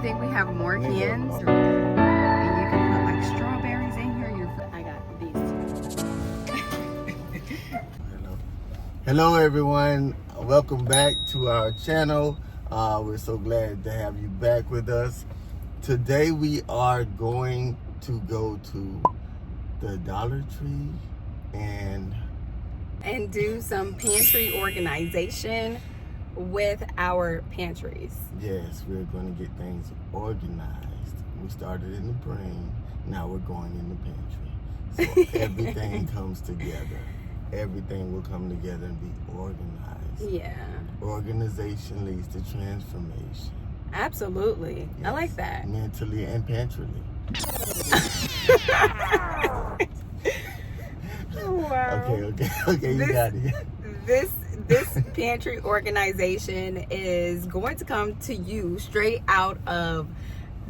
think we have more cans. And you can put like strawberries in here. I got these two. Hello everyone, welcome back to our channel. We're so glad to have you back with us. Today we are going to go to the Dollar Tree and do some pantry organization with our pantries. yes, we're going to get things organized. We started in the brain, now we're going in the pantry. So everything comes together. Everything will come together and be organized. Yeah. Organization leads to transformation. Absolutely. Yes. I like that. Mentally and pantryly. Wow. Okay, you got it. This pantry organization is going to come to you straight out of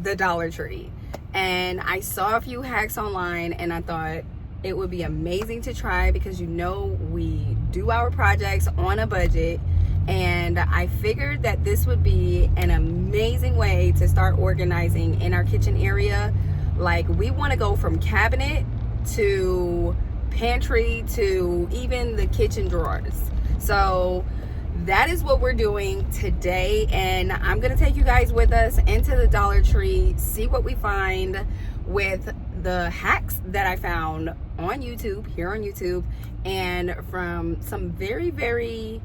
the Dollar Tree. And I saw a few hacks online and I thought it would be amazing to try because we do our projects on a budget, and I figured that this would be an amazing way to start organizing in our kitchen area. Like, we want to go from cabinet to pantry to even the kitchen drawers. So that is what we're doing today, and I'm gonna take you guys with us into the Dollar Tree, see what we find with the hacks that I found on YouTube, and from some very, very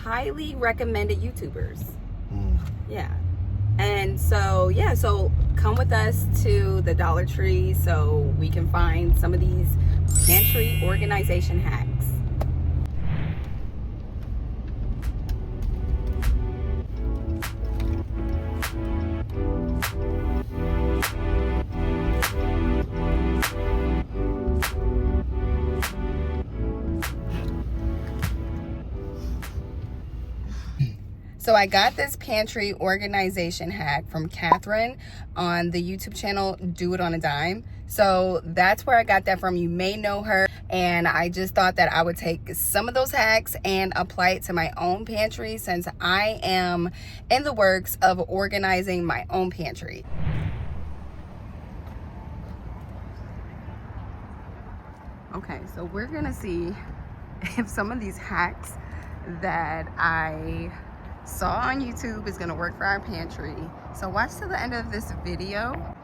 highly recommended YouTubers. Yeah. And so come with us to the Dollar Tree so we can find some of these pantry organization hacks. So I got this pantry organization hack from Catherine on the YouTube channel Do It on a Dime. So that's where I got that from. You may know her, and I just thought that I would take some of those hacks and apply it to my own pantry since I am in the works of organizing my own pantry. Okay, so we're gonna see if some of these hacks that I saw on YouTube is gonna work for our pantry. So watch to the end of this video.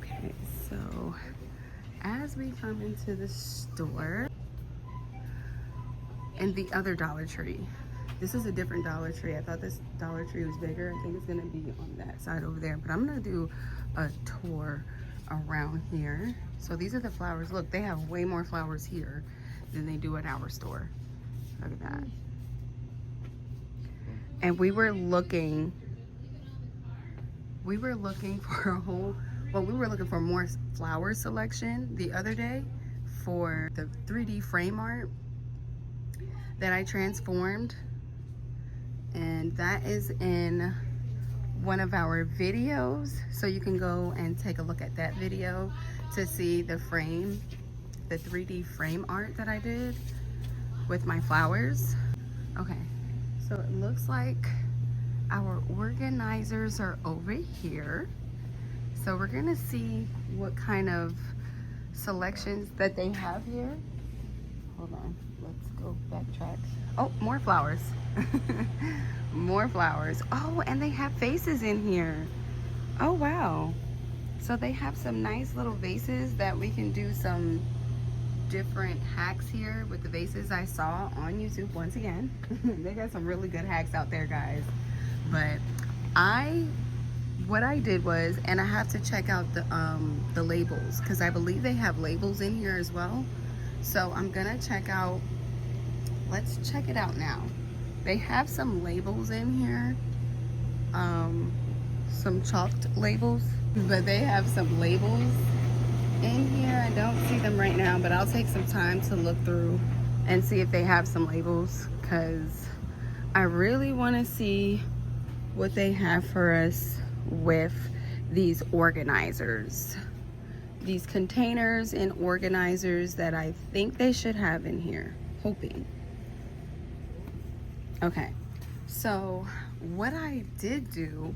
Okay, so as we come into the store and the other Dollar Tree, this is a different Dollar Tree. I thought this Dollar Tree was bigger. I think it's gonna be on that side over there, but I'm gonna do a tour around here. So these are the flowers. Look, they have way more flowers here than they do at our store. Look at that. And we were looking for we were looking for more flower selection the other day for the 3D frame art that I transformed, and that is in one of our videos, so you can go and take a look at that video to see the 3D frame art that I did with my flowers. Okay, so it looks like our organizers are over here. So we're gonna see what kind of selections that they have here. Hold on, let's go backtrack. Oh, more flowers. More flowers. Oh, and they have vases in here. Oh, wow. So they have some nice little vases that we can do some different hacks here with the vases I saw on YouTube once again. They got some really good hacks out there, guys. But what I did was, and I have to check out the labels because I believe they have labels in here as well. So I'm gonna check out, let's check it out now. They have some labels in here, some chalked labels, but they have some labels in here. I don't see them right now, but I'll take some time to look through and see if they have some labels, because I really want to see what they have for us with these organizers, these containers and organizers that I think they should have in here. Hoping. Okay, so what I did do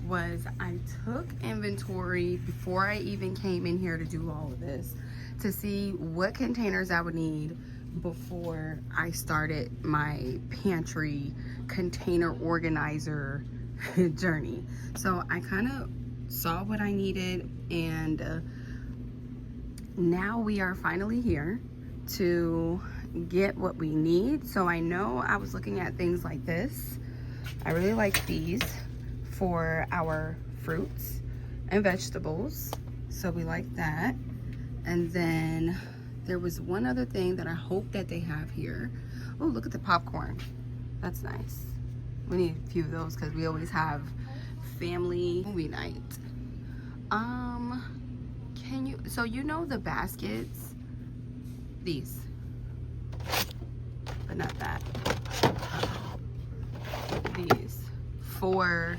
was I took inventory before I even came in here to do all of this to see what containers I would need before I started my pantry container organizer journey. So I kind of saw what I needed, and now we are finally here to get what we need. So I know I was looking at things like this. I really like these for our fruits and vegetables, so we like that. And then there was one other thing that I hope that they have here. Oh, look at the popcorn. That's nice. We need a few of those because we always have family movie night. Can you, so you know the baskets, these, but not that. These for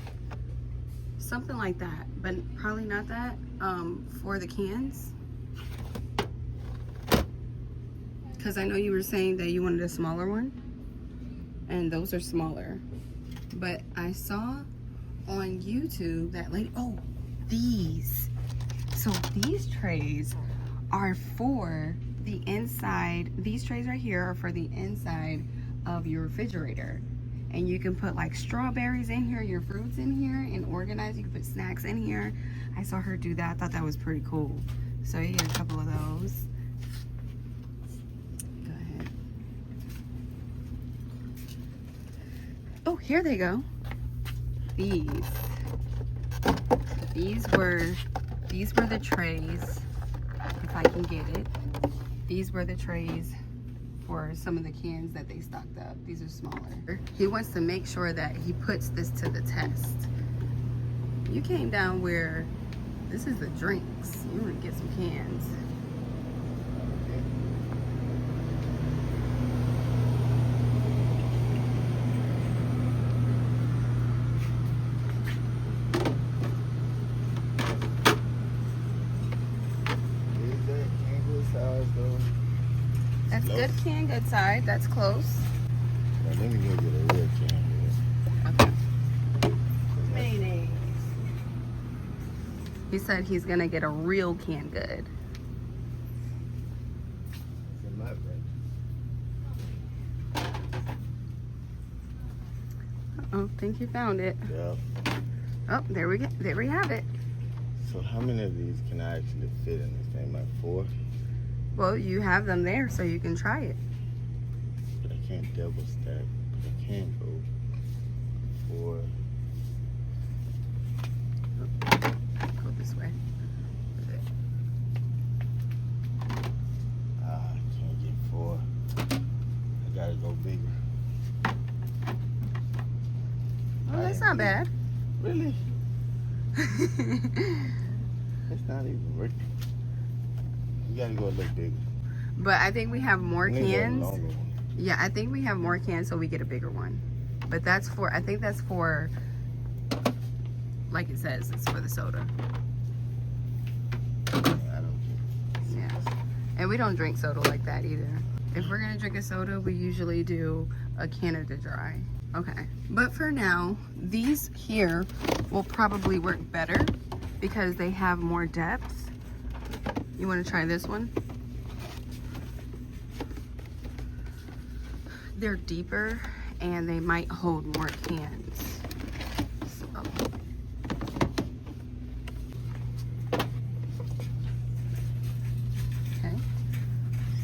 something like that, but probably not that. For the cans, because I know you were saying that you wanted a smaller one, and those are smaller. But I saw on YouTube that oh, these. So these trays are for the inside. These trays right here are for the inside of your refrigerator. And you can put like strawberries in here, your fruits in here, and organize. You can put snacks in here. I saw her do that. I thought that was pretty cool. So you get a couple of those. Go ahead. Oh, here they go. These were the trays, if I can get it. These were the trays for some of the cans that they stocked up. These are smaller. He wants to make sure that he puts this to the test. You came down where this is the drinks. You want to get some cans. That's good can, good side. That's close. Now, let me go get a real can. Okay. Mayonnaise. He said he's gonna get a real can good. It's in my bag. Oh, think you found it. Yeah. Oh, there we have it. So how many of these can I actually fit in this thing? Like 4? Well, you have them there, so you can try it. But I can't double stack. I can go 4. Go this way. I can't get 4. I gotta go bigger. Oh, that's not bad. Really? It's not even working. You gotta go a little bigger. But I think we have more We need a cans. longer one. Yeah, I think we have more cans, so we get a bigger one. But that's for, I think that's for, like it says, it's for the soda. Yeah, I don't get it. Yeah. And we don't drink soda like that either. If we're gonna drink a soda, we usually do a Canada Dry. Okay. But for now, these here will probably work better because they have more depth. You want to try this one? They're deeper and they might hold more cans. So. Okay.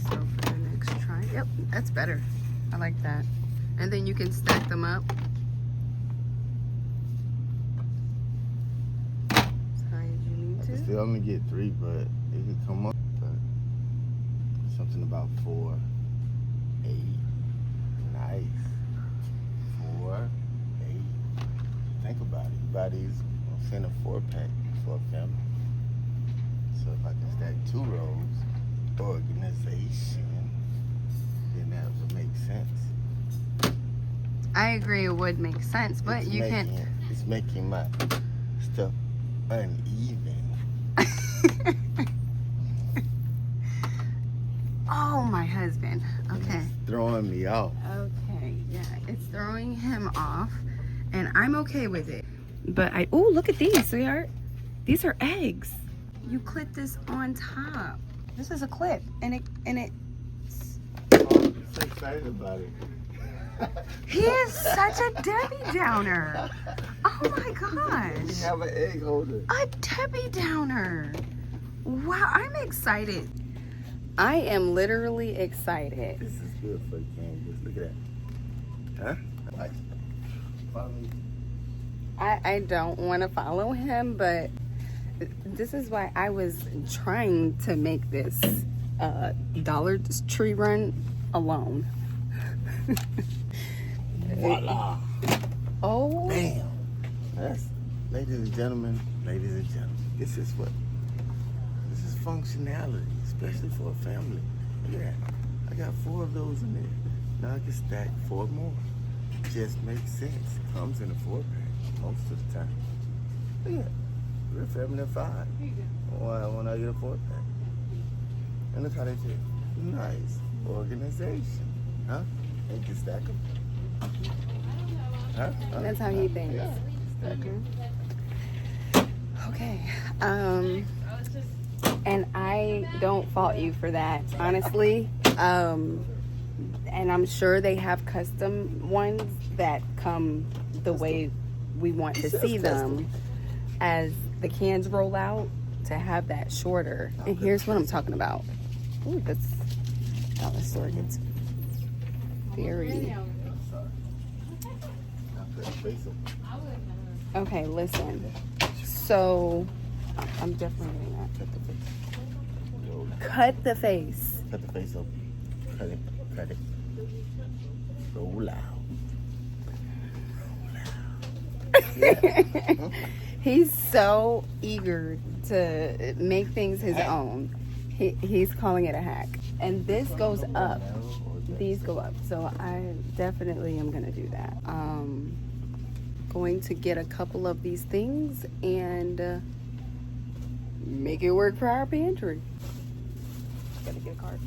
So for the next try, yep, that's better. I like that. And then you can stack them up. Sorry, did you need I can to? still only get 3, but it could come up. But something about 4, 8, nice. 4, 8. Think about it. You buy these, I'm saying a 4-pack for a family. So if I can stack 2 rows, organization, then that would make sense. I agree it would make sense, but you can. It's making my stuff uneven. Oh, my husband. Okay. It's throwing me off. Okay. Yeah, it's throwing him off, and I'm okay with it. But oh, look at these, sweetheart. These are eggs. You clip this on top. This is a clip, and it. Oh, I'm so excited about it. He is such a Debbie Downer. Oh my gosh. We have an egg holder. A Debbie Downer. Wow, I'm excited. I am literally excited. This is good for the canvas. Look at that. Huh? Like, follow me. I don't want to follow him, but this is why I was trying to make this Dollar Tree run alone. Voila. Oh. Bam. That's, ladies and gentlemen, this is functionality, especially for a family. Look at that. I got 4 of those in there. Now I can stack 4 more. Just makes sense. Comes in a 4-pack most of the time. Look at that. We're a family of 5. Why when I get a 4-pack? And look how they fit. Nice organization, huh? And you can stack them. Huh? That's how he thinks. Yeah. Stack 'em. Okay. And I don't fault you for that, honestly. And I'm sure they have custom ones that come the way we want to see them as the cans roll out, to have that shorter. And here's what I'm talking about. Ooh, that's dollar store gets very. Okay, listen. So I'm definitely getting that. Cut the face. Cut the face open. Cut it. Cut it. Roll out. He's so eager to make things his own. He's calling it a hack. And this goes up. These go up. So I definitely am going to do that. Going to get a couple of these things and make it work for our pantry. Gotta get a card.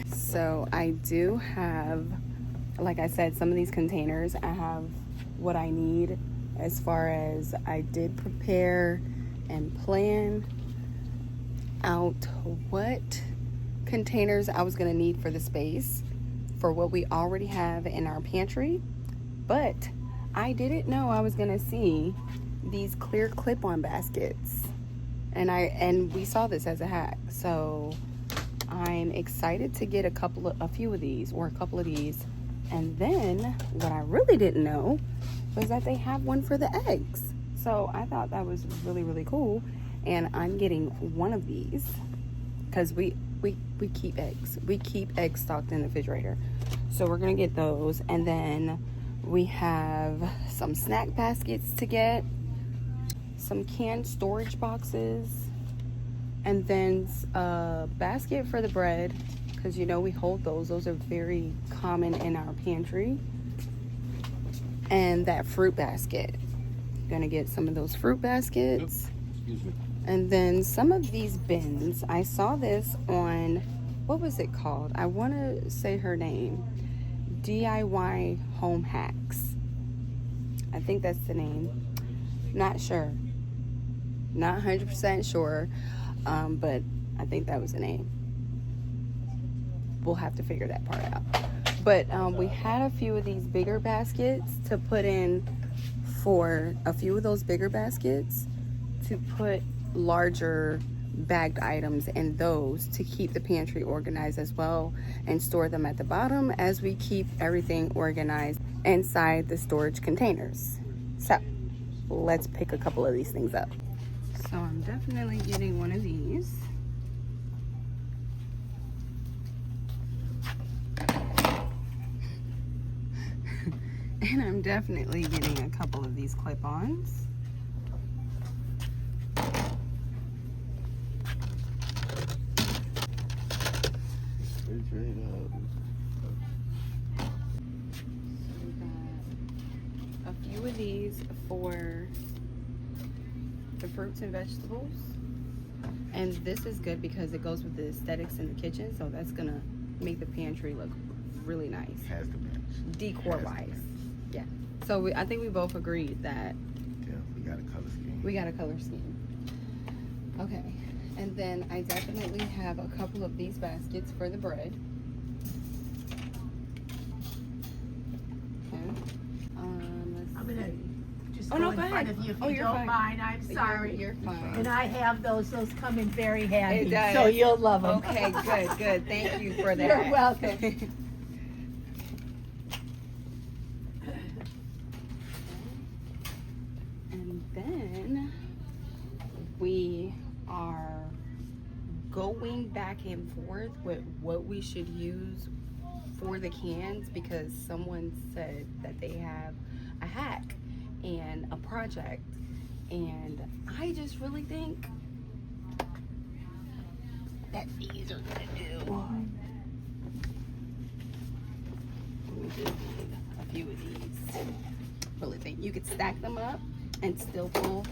So I do have, like I said, some of these containers. I have what I need as far as I did prepare and plan out what containers I was going to need for the space for what we already have in our pantry. But I didn't know I was going to see these clear clip-on baskets. And we saw this as a hack. So I'm excited to get a few of these, or a couple of these. And then what I really didn't know was that they have one for the eggs. So I thought that was really, really cool. And I'm getting one of these because we keep eggs. We keep eggs stocked in the refrigerator. So we're going to get those. And then we have some snack baskets to get, some canned storage boxes, and then a basket for the bread, because you know we hold those. Those are very common in our pantry. And that fruit basket. Gonna get some of those fruit baskets. Excuse me. And then some of these bins. I saw this on, what was it called? I want to say her name. DIY Home Hacks. I think that's the name. Not sure. Not 100% sure. But I think that was the name. We'll have to figure that part out. But we had a few of these bigger baskets to put in, for a few of those bigger baskets to put larger bagged items in those, to keep the pantry organized as well, and store them at the bottom as we keep everything organized inside the storage containers. So let's pick a couple of these things up. So I'm definitely getting one of these. And I'm definitely getting a couple of these clip-ons. A few of these for the fruits and vegetables, And this is good because it goes with the aesthetics in the kitchen, so that's gonna make the pantry look really nice. Has to match. Decor wise. Yeah. So I think we both agreed that we got a color scheme. we got a color scheme. Okay. And then I definitely have a couple of these baskets for the bread. Okay. I'm gonna just Oh, go no, in go front ahead. of you if Oh, you you're don't fine. mind. I'm sorry. You're fine. And I have those. Those come in very handy. It does. So you'll love them. Okay, good. Thank you for that. You're welcome. And then we are going back and forth with what we should use for the cans, because someone said that they have a hack and a project, and I just really think that these are gonna do. We just need a few of these. Really think you could stack them up and still pull,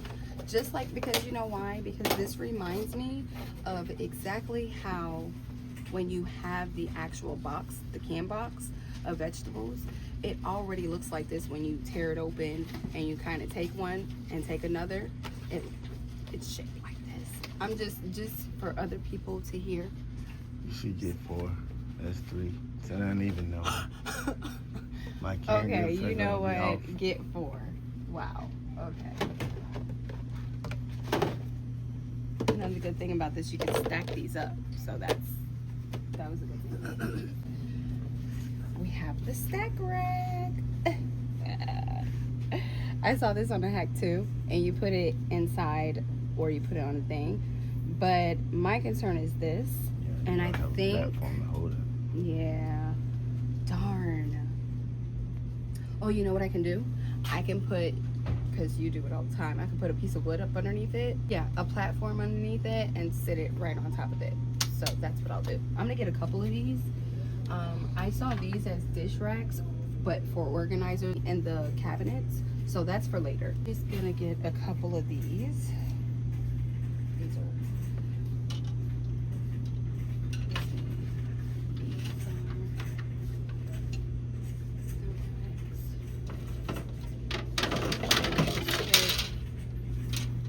just like, because you know why? Because this reminds me of exactly how when you have the actual box, the can box of vegetables, it already looks like this when you tear it open and you kind of take one and take another. It's shaped like this. I'm just for other people to hear. You should get 4. That's 3. So I don't even know. My can Okay, gifts are you know gonna be what? off. Get 4. Wow. Okay. Another good thing about this, you can stack these up. So that was a good thing. We have the stack rack. I saw this on a hack too, and you put it inside or you put it on a thing. But my concern is this, Yeah, and you I don't have a think, platform to hold it. yeah, darn. Oh, you know what I can do? I can put, because you do it all the time, I can put a piece of wood up underneath it. Yeah, a platform underneath it and sit it right on top of it. So that's what I'll do. I'm gonna get a couple of these. I saw these as dish racks, but for organizers in the cabinets. So that's for later. Just gonna get a couple of these. These are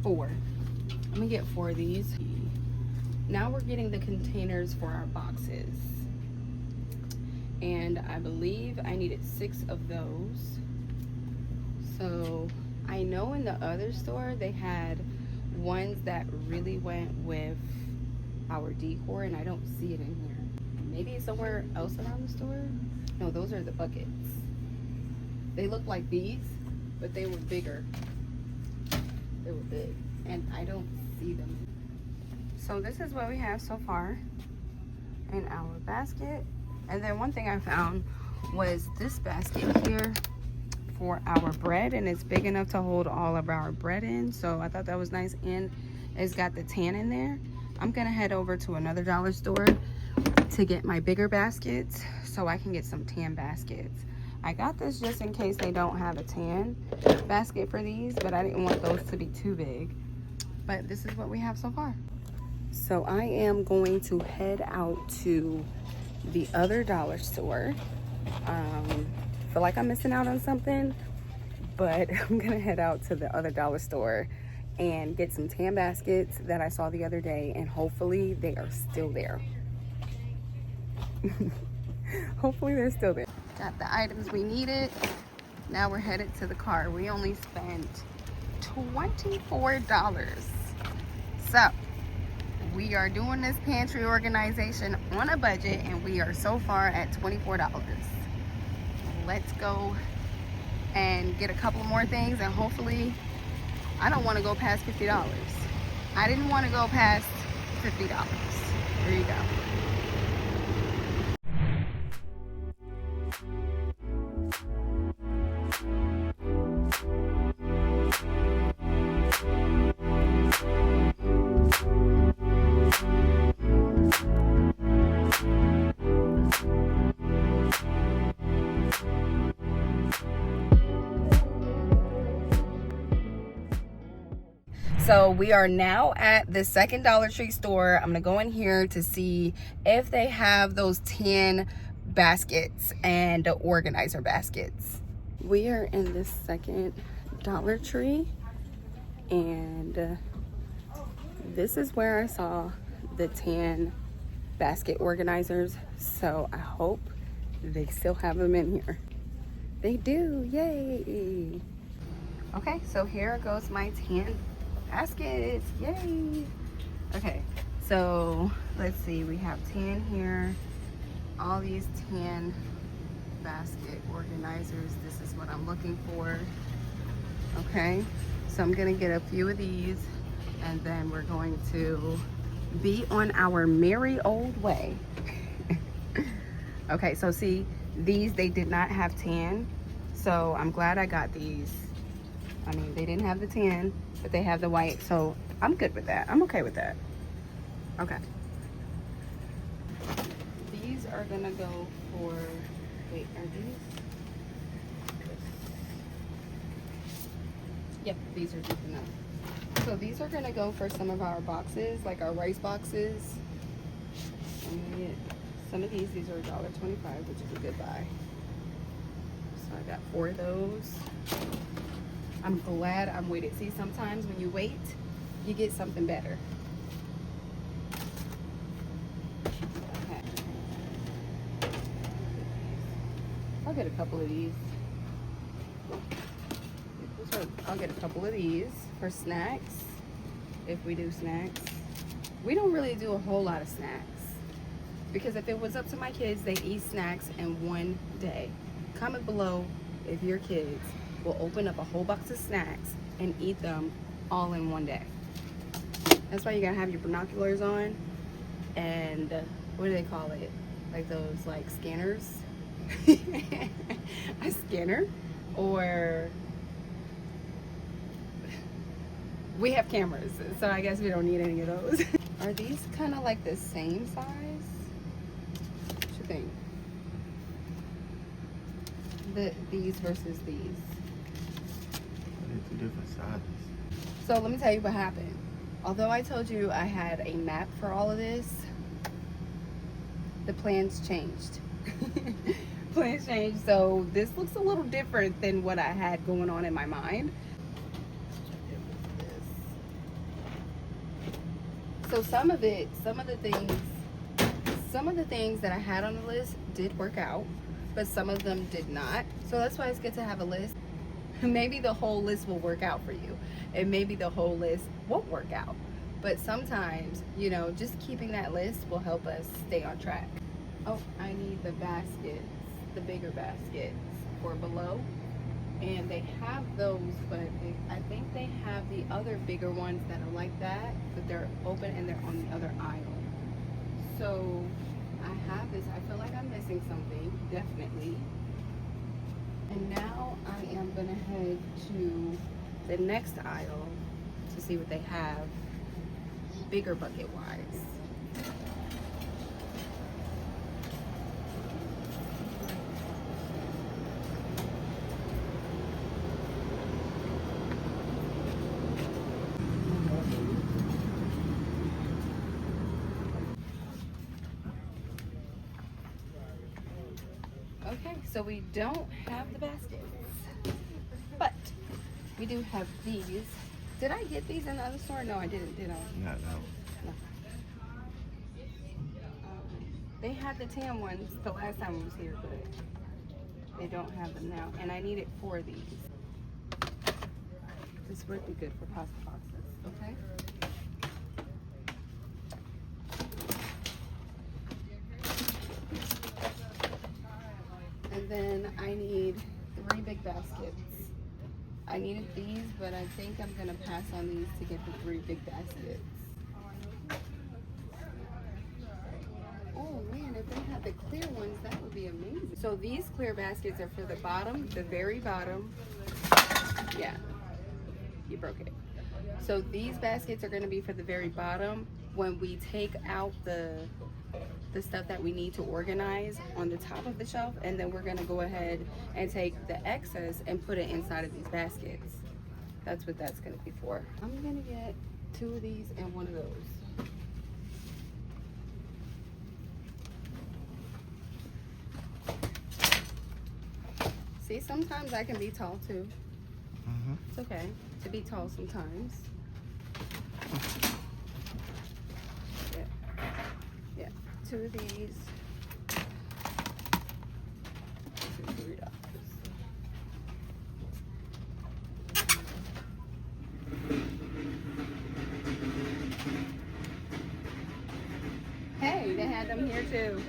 four. I'm gonna get 4 of these. Now we're getting the containers for our boxes. And I believe I needed 6 of those. So I know in the other store they had ones that really went with our decor, and I don't see it in here. Maybe it's somewhere else around the store. No, those are the buckets. They look like these, but they were bigger. They were big, and I don't see them. So this is what we have so far in our basket. And then one thing I found was this basket here for our bread, and it's big enough to hold all of our bread in. So I thought that was nice, and it's got the tan in there. I'm gonna head over to another dollar store to get my bigger baskets so I can get some tan baskets. I got this just in case they don't have a tan basket for these, but I didn't want those to be too big. But this is what we have so far. So I am going to head out to the other dollar store. Feel like I'm missing out on something, but I'm gonna head out to the other dollar store and get some tan baskets that I saw the other day, and hopefully they are still there. Hopefully they're still there. Got the items we needed. Now we're headed to the car. We only spent $24. So we are doing this pantry organization on a budget, and we are so far at $24. Let's go and get a couple more things, and hopefully, I don't want to go past $50. I didn't want to go past $50. There you go. So we are now at the second Dollar Tree store. I'm gonna go in here to see if they have those 10 baskets and organizer baskets. We are in this second Dollar Tree, and this is where I saw the 10 basket organizers. So I hope they still have them in here. They do, yay. Okay, so here goes my 10 baskets, yay. Okay, so let's see, we have 10 here. All these 10 basket organizers, this is what I'm looking for. Okay, so I'm gonna get a few of these, and then we're going to be on our merry old way. Okay, so see, these, they did not have 10, so I'm glad I got these. I mean, they didn't have the 10, but they have the white, so I'm good with that. I'm okay with that. Okay. These are gonna go for, wait, are these? Yep, these are deep enough. So these are gonna go for some of our boxes, like our rice boxes. I'm gonna get some of these. These are $1.25, which is a good buy. So I got 4 of those. I'm glad I'm waited. See, sometimes when you wait, you get something better. Okay. I'll get a couple of these. I'll get a couple of these for snacks, if we do snacks. We don't really do a whole lot of snacks, because if it was up to my kids, they'd eat snacks in one day. Comment below if your kids will open up a whole box of snacks and eat them all in one day. That's why you gotta have your binoculars on, and what do they call it? Like those like scanners? A scanner, or we have cameras, so I guess we don't need any of those. Are these kind of like the same size? What you think? These versus these. They're 2 different sizes. So let me tell you what happened. Although I told you I had a map for all of this, the plans changed. Plans changed, so this looks a little different than what I had going on in my mind. So some of the things that I had on the list did work out, but some of them did not. So that's why it's good to have a list. Maybe the whole list will work out for you, and maybe the whole list won't work out. But sometimes, you know, just keeping that list will help us stay on track. Oh, I need the baskets, the bigger baskets for below. And they have those, but I think they have the other bigger ones that are like that, but they're open and they're on the other aisle. So I have this. I feel like I'm missing something, definitely. And now I am gonna head to the next aisle to see what they have, bigger bucket wise. Okay, so we don't have the baskets, but we do have these. Did I get these in the other store? No, I didn't, did I? Not now. No. They had the tan ones the last time I was here, but they don't have them now. And I needed 4 of these. This would be good for pasta boxes, okay? And then I need 3 big baskets. I needed these, but I think I'm gonna pass on these to get the 3 big baskets. Oh man, if they had the clear ones, that would be amazing. So these clear baskets are for the bottom, the very bottom. Yeah, you broke it. So these baskets are gonna be for the very bottom when we take out the stuff that we need to organize on the top of the shelf, and then we're gonna go ahead and take the excess and put it inside of these baskets. That's what that's gonna be for. I'm gonna get 2 of these and 1 of those. See, sometimes I can be tall too. It's okay to be tall sometimes. Yeah, 2 of these. $3. Hey, they had them here too.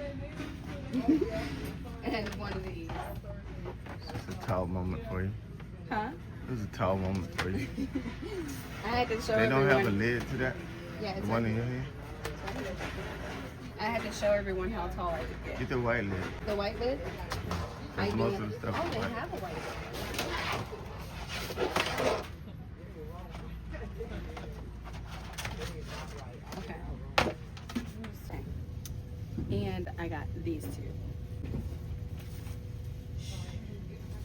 And 1 of these. It's a tall moment for you. Huh? It was a tall moment for you. I had to show They don't everyone. have a lid to that? Yeah, it's The one right in your here. hand? It's right here. I had to show everyone how tall I could get. Get the white lid. The white lid? Because do. most of the stuff Oh, is they white. have a white lid. Okay. And I got these 2.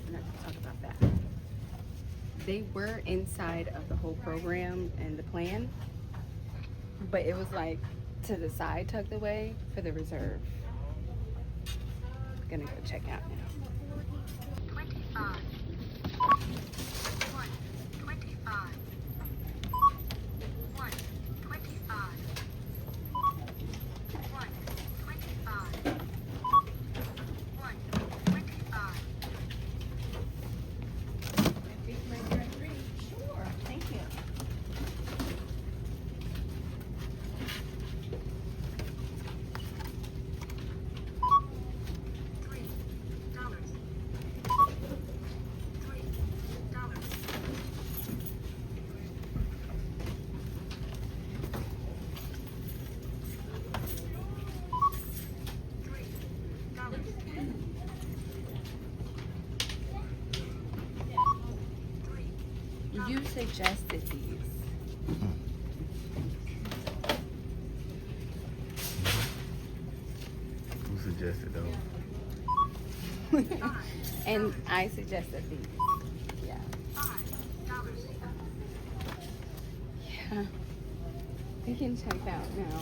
We're not gonna talk about that. They were inside of the whole program and the plan, but it was like to the side, tucked away for the reserve. Gonna go check out now. 25. 1, 25. 1, 25. 1, 25. 1, 25. Sure, thank you. You suggested these. Who suggested those? And I suggested these. Yeah. Yeah. We can check out now.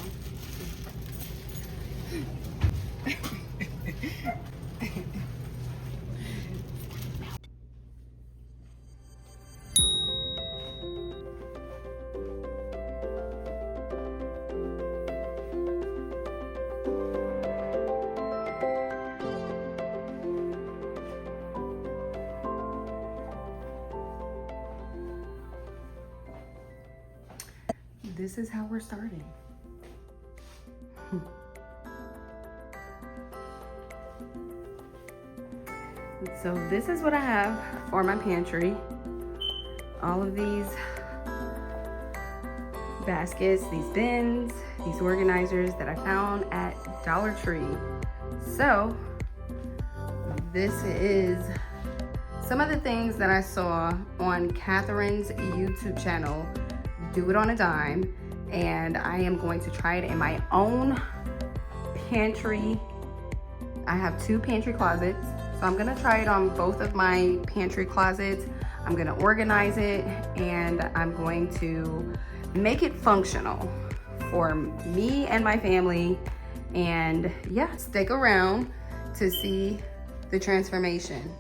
This is how we're starting. So this is what I have for my pantry. All of these baskets, these bins, these organizers that I found at Dollar Tree. So this is some of the things that I saw on Catherine's YouTube channel, Do It on a Dime, and I am going to try it in my own pantry. I have 2 pantry closets, so I'm gonna try it on both of my pantry closets. I'm gonna organize it, and I'm going to make it functional for me and my family. And yeah, stick around to see the transformation.